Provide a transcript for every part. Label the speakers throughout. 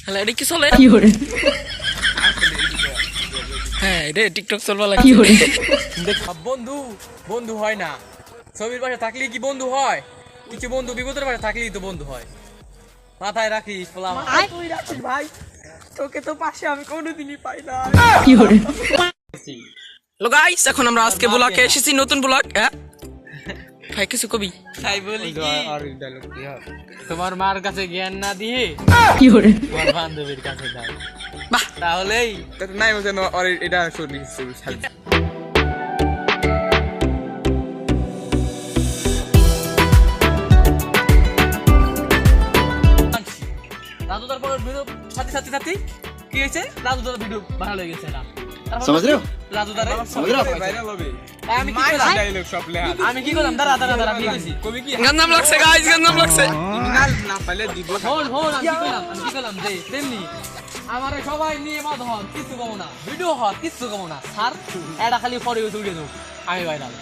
Speaker 1: Hello এটা কি চলে হ্যাঁ রে টিকটক চলবা লাগে
Speaker 2: বন্ধু বন্ধু হয় না, ছবির পাশে থাকলে কি বন্ধু হয়? কিছু বন্ধু বিপদের পাশে থাকলেই তো বন্ধু হয়। মাথায় রাখিস
Speaker 3: তুই রাখিস ভাই, তোকে তো পাশে আমি কোনোদিনই পাই না।
Speaker 1: হ্যালো গাইস, এখন আমরা আজকে ব্লগে এসেছি, নতুন ব্লগ। ভাই কিছু কবি
Speaker 2: তাই বলি কি তোমার মার কাছে জ্ঞান না দিয়ে তোমার বান্ধবীর কাছে দাও,
Speaker 1: বাহ
Speaker 2: তাহলেই
Speaker 4: নাই এটা শুনি।
Speaker 2: রাজু তারপর ভিডিও সাথে সাথে সাথে কি হয়েছে, রাজু তার ভিডিও ভাইরাল হয়ে গেছে।
Speaker 4: समझ रहे हो?
Speaker 2: রাজু তারে
Speaker 4: समझ रहे हो?
Speaker 2: আমি কি করলাম?
Speaker 4: डायलॉग सब ले
Speaker 2: আমি কি করলাম? দাঁড়া দাঁড়া দাঁড়া, আমি কইছি
Speaker 4: कभी की
Speaker 1: গন্ধম লাগছে গাইস, গন্ধম লাগছে।
Speaker 4: ना पहले दीबो
Speaker 2: হল হল, আমি কি করলাম যে তেমনি আমারে সবাই নিয়ে মত হন, কিছু কমো না, ভিডিও হন, কিছু কমো না, স্যার এটা খালি পরে উঠে দাও, আমি ভাইরাল,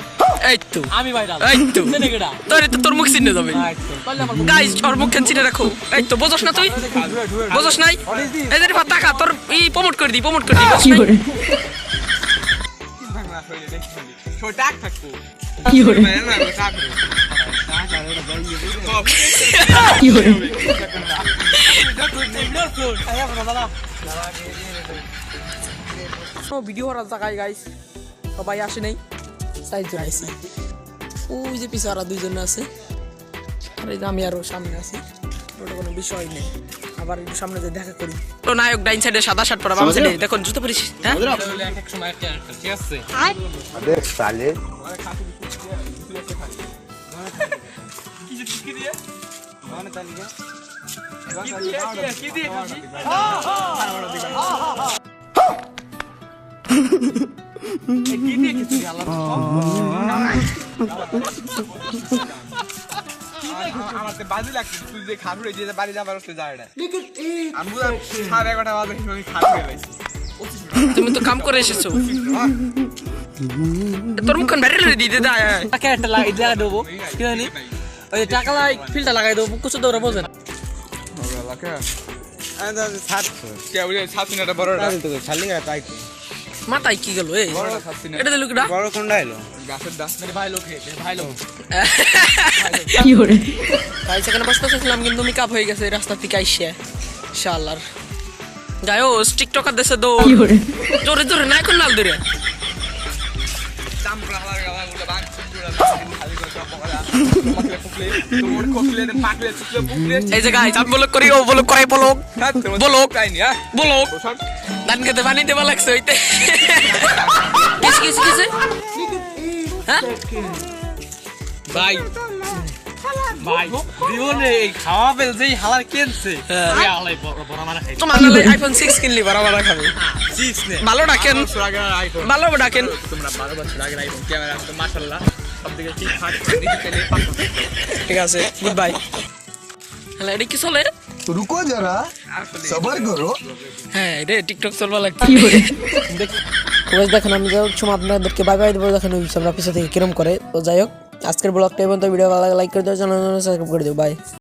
Speaker 1: এই তো
Speaker 2: আমি ভাইরাল,
Speaker 1: এই তো
Speaker 2: চেনে কেডা?
Speaker 1: তোর মুখ চিনে যাবে
Speaker 2: তাহলে আমার
Speaker 1: গাইস, ওর মুখ চিনে রাখো। এই তো বুঝছ না তুই, বুঝছ নাই? এই যে টাকা তোর প্রমোট করে দি, প্রমোট করে দি।
Speaker 4: छोटा থাকো
Speaker 1: কি করে
Speaker 4: मैं ना टाक
Speaker 1: কি করে ভিডিও করার জায়গায় গাইস সবাই আসে নাই, চাইজন আইছি। ওই যে পিছনে আরো দুইজন আছে, আর এই যে আমি আরো সামনে আছি, ওটা কোনো বিষয় নেই। আবার একটু সামনে যে দেখা করি। তো নায়ক ডাইন সাইডে সাদা শার্ট পরা, বাম সাইডে দেখুন জুতো পরিস। হ্যাঁ
Speaker 2: এক সময় একটা ঠিক আছে।
Speaker 5: अबे साले
Speaker 2: কি দিয়ে খুশি? কি দিয়ে খুশি আল্লাহ?
Speaker 4: আমার তো বাজে লাগছে, তুই যে খাবড়ে যে বাড়ি যাবার হচ্ছে যায় না। আমি বুঝা 11:30 বাজে আমি খাবড়ে গেছি।
Speaker 1: তুমি তো কাম করে এসেছো, তোর মুখখান ভাইরাল হয়ে দিতে দেয়।
Speaker 2: টাকা একটা লাগা দেবো, কি জানি ওই টাকা লাই ফিল্টার লাগাই দেবো, কিছু দৌড়া বোঝে না।
Speaker 4: লাকা আন্দা সাত কে বলে সাত মিনিট বড়টা
Speaker 5: तो खाली है टाइट
Speaker 1: মাথায় কি গেল? এই
Speaker 4: বড় সাত মিনিট
Speaker 1: এটা দিল কিডা?
Speaker 5: बड़ा कोंडा है लो
Speaker 4: গাছের ডাস
Speaker 2: মেরে ভাই লোক হে, ভাই লোক
Speaker 1: কি করে ভাই সেখানে বসতেছিলাম, কিন্তু মেকআপ হয়ে গেছে রাস্তা থেকে আইসা। ইনশাআল্লাহ গায়ো টিকটকার দেশে দো জোরে জোরে নাই কোন লাল দরে
Speaker 4: দাম লাগা লাগা বান সুন্দর খালি করে পকড়া তোমাকে ফুকলে তোমার কোকলে পাকলে চুকলে ফুকলে
Speaker 1: এই যে গাইস আমি ব্লগ করি, ও ব্লগ করে ব্লগ ব্লগ
Speaker 4: তাইনি হ্যাঁ
Speaker 1: ব্লগ দান খেতে পানি দেবা লাগছে হইতে। কিস কিস কিস হ্যাঁ
Speaker 2: ভাই ভাই জীবনে এই খাওয়া ফেলছে হালার কেনছে এই হালাই বড় মারা খাই
Speaker 1: তোমার নালে আইফোন 6 কিনলি বরাবর খাবে।
Speaker 4: 6 নে
Speaker 1: ভালো ডাকেন,
Speaker 4: আগের আইফোন
Speaker 1: ভালো ডাকেন।
Speaker 4: তোমরা 12 বছর আগের আইফোন ক্যামেরা তো মাশাআল্লাহ সবদিকে ঠিকঠাক দিতে পেলে
Speaker 1: ঠিক আছে, গুড বাই। হ্যালো এটা কি চলে?
Speaker 5: रुको जरा सबर करो
Speaker 1: হ্যাঁ রে টিকটক চলবা লাগছে। দেখেন আমি যখন আপনাদেরকে বাই বাই দেবো, দেখেন ওই সামনে পিছনে থেকে কিরম করে। তো যাই হোক, আজকের ব্লগটা এবং ভিডিও ভালো লাগে লাইক করে দেওয়া, চ্যানেল সাবস্ক্রাইব করে দেবো। বাই।